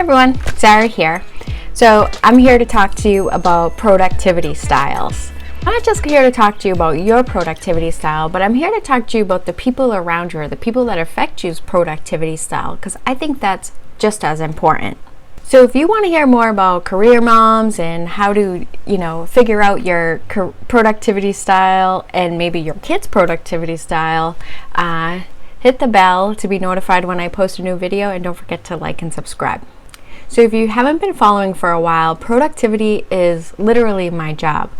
Everyone, Sarah here. So I'm here to talk to you about productivity styles. I'm not just here to talk to you about your productivity style, but I'm here to talk to you about the people around you, or the people that affect you's productivity style, because I think that's just as important. So if you want to hear more about career moms and how to, figure out your productivity style and maybe your kids' productivity style, hit the bell to be notified when I post a new video, and don't forget to like and subscribe. So if you haven't been following for a while, productivity is literally my job.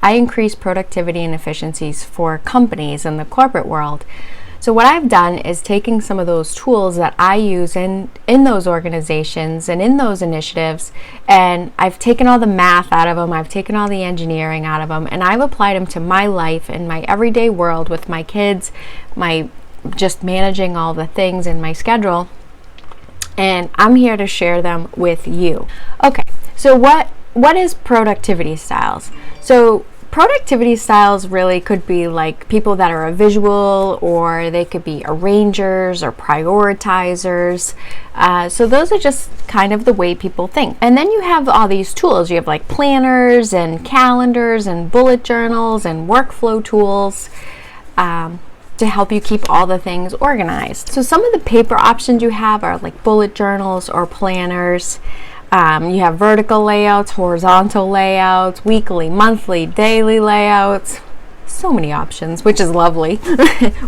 I increase productivity and efficiencies for companies in the corporate world. So what I've done is taking some of those tools that I use in those organizations and in those initiatives, and I've taken all the math out of them, I've taken all the engineering out of them, and I've applied them to my life and my everyday world with my kids, my just managing all the things in my schedule. And I'm here to share them with you. Okay, so what is productivity styles? So productivity styles really could be like people that are a visual, or they could be arrangers or prioritizers. So those are just kind of the way people think. And then you have all these tools. You have like planners and calendars and bullet journals and workflow tools. To help you keep all the things organized. So some of the paper options you have are like bullet journals or planners. You have vertical layouts, horizontal layouts, weekly, monthly, daily layouts. So many options, which is lovely,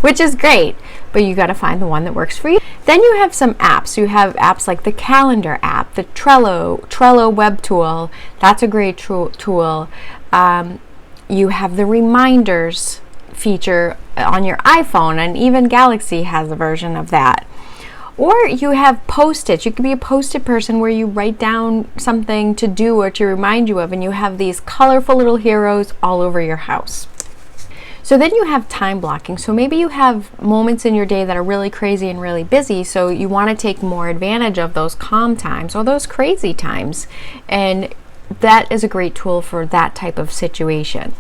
which is great, but you got to find the one that works for you. Then you have some apps. You have apps like the calendar app, the Trello web tool. That's a great tool. You have the reminders feature on your iPhone, and even Galaxy has a version of that. Or you have Post-its. You could be a Post-it person where you write down something to do or to remind you of, and you have these colorful little heroes all over your house. So then you have time blocking. So maybe you have moments in your day that are really crazy and really busy, so you want to take more advantage of those calm times or those crazy times, and that is a great tool for that type of situation.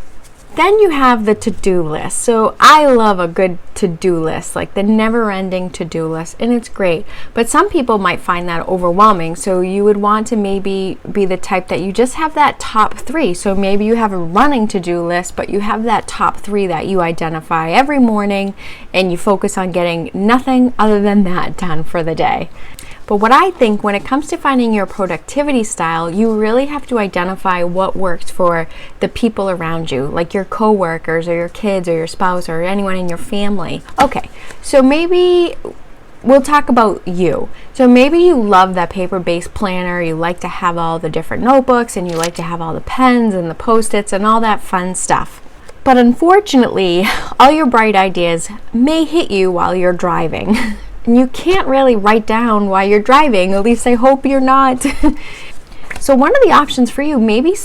Then you have the to-do list. So I love a good to-do list, like the never-ending to-do list, and it's great. But some people might find that overwhelming, so you would want to maybe be the type that you just have that top 3. So maybe you have a running to-do list, but you have that top 3 that you identify every morning, and you focus on getting nothing other than that done for the day. But what I think, when it comes to finding your productivity style, you really have to identify what works for the people around you, like your coworkers or your kids or your spouse or anyone in your family. Okay, so maybe we'll talk about you. So maybe you love that paper-based planner, you like to have all the different notebooks, and you like to have all the pens and the Post-its and all that fun stuff. But unfortunately, all your bright ideas may hit you while you're driving. And you can't really write down while you're driving. At least I hope you're not. So one of the options for you, maybe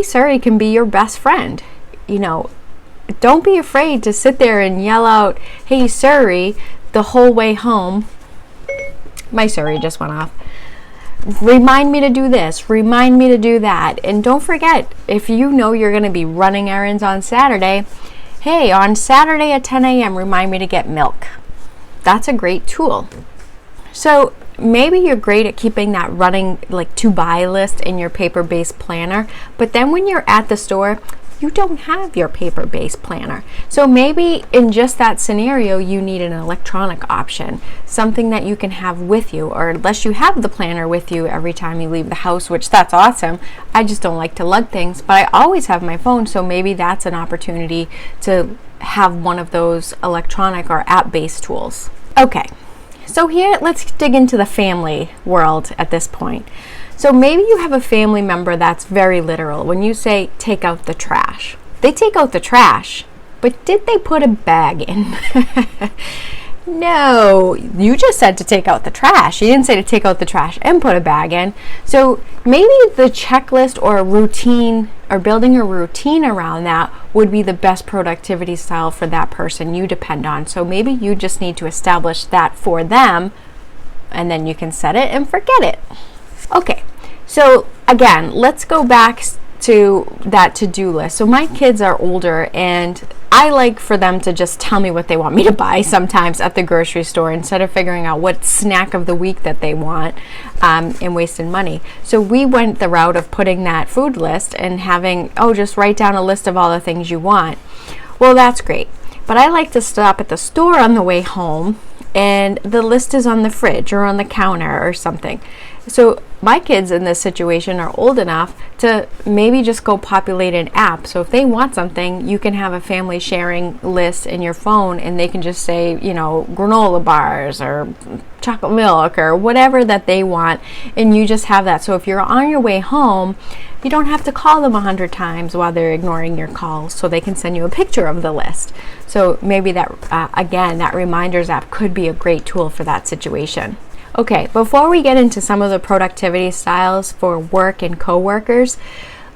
Siri can be your best friend. Don't be afraid to sit there and yell out, "Hey Siri," the whole way home. My Siri just went off. Remind me to do this, remind me to do that. And don't forget, if you know you're going to be running errands on Saturday, hey, on Saturday at 10 a.m., remind me to get milk. That's a great tool. So maybe you're great at keeping that running like to-buy list in your paper-based planner, but then when you're at the store, you don't have your paper-based planner. So maybe in just that scenario, you need an electronic option, something that you can have with you, or unless you have the planner with you every time you leave the house, which that's awesome. I just don't like to lug things, but I always have my phone, so maybe that's an opportunity to have one of those electronic or app-based tools. Okay, so here let's dig into the family world at this point. So maybe you have a family member that's very literal. When you say take out the trash, they take out the trash, but did they put a bag in? No, you just said to take out the trash. You didn't say to take out the trash and put a bag in. So maybe the checklist or a routine, or building a routine around that, would be the best productivity style for that person you depend on. So maybe you just need to establish that for them, and then you can set it and forget it. Okay, so again, let's go back to that to-do list. So my kids are older, and I like for them to just tell me what they want me to buy sometimes at the grocery store instead of figuring out what snack of the week that they want and wasting money. So we went the route of putting that food list and having, just write down a list of all the things you want. Well, that's great. But I like to stop at the store on the way home and the list is on the fridge or on the counter or something. So my kids in this situation are old enough to maybe just go populate an app. So if they want something, you can have a family sharing list in your phone and they can just say, granola bars or chocolate milk or whatever that they want, and you just have that. So if you're on your way home, you don't have to call them 100 times while they're ignoring your calls, so they can send you a picture of the list. So maybe that, again, that reminders app could be a great tool for that situation. Okay, before we get into some of the productivity styles for work and coworkers,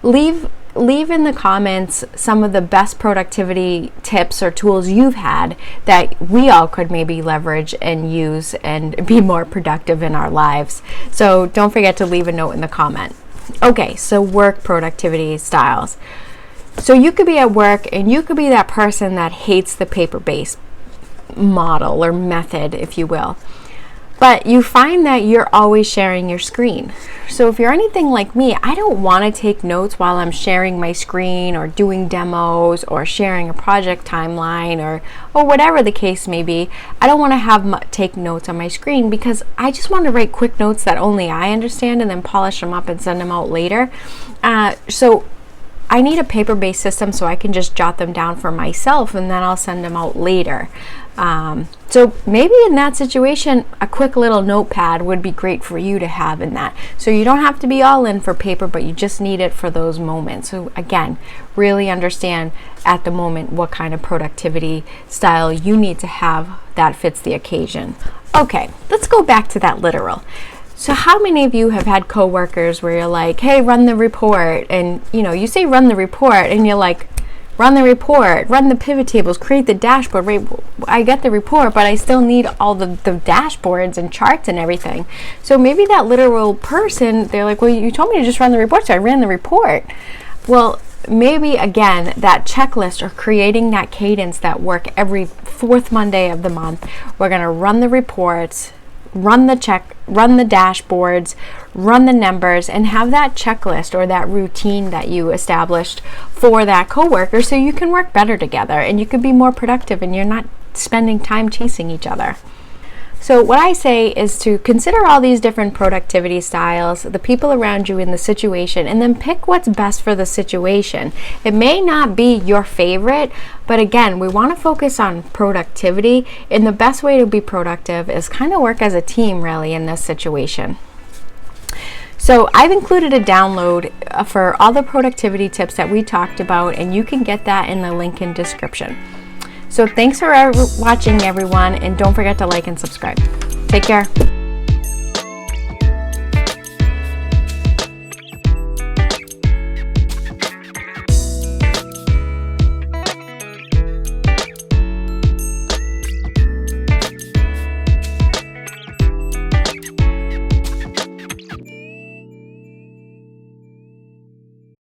leave in the comments some of the best productivity tips or tools you've had that we all could maybe leverage and use and be more productive in our lives. So don't forget to leave a note in the comment. Okay, so work productivity styles. So you could be at work and you could be that person that hates the paper-based model or method, if you will. But you find that you're always sharing your screen. So if you're anything like me, I don't want to take notes while I'm sharing my screen or doing demos or sharing a project timeline or whatever the case may be. I don't want to take notes on my screen because I just want to write quick notes that only I understand and then polish them up and send them out later. So I need a paper-based system so I can just jot them down for myself and then I'll send them out later. So maybe in that situation, a quick little notepad would be great for you to have in that. So you don't have to be all in for paper, but you just need it for those moments. So again, really understand at the moment what kind of productivity style you need to have that fits the occasion. Okay, let's go back to that literal. So how many of you have had coworkers where you're like, hey, run the report, and you say run the report and you're like, run the report, run the pivot tables, create the dashboard. Right? I get the report, but I still need all the dashboards and charts and everything. So maybe that literal person, they're like, well, you told me to just run the report, so I ran the report. Well, maybe again, that checklist or creating that cadence that work every fourth Monday of the month, we're gonna run the reports, run the dashboards, run the numbers, and have that checklist or that routine that you established for that coworker so you can work better together and you can be more productive and you're not spending time chasing each other. So what I say is to consider all these different productivity styles, the people around you in the situation, and then pick what's best for the situation. It may not be your favorite, but again, we want to focus on productivity, and the best way to be productive is kind of work as a team really in this situation. So I've included a download for all the productivity tips that we talked about, and you can get that in the link in description. So thanks for watching, everyone, and don't forget to like and subscribe. Take care.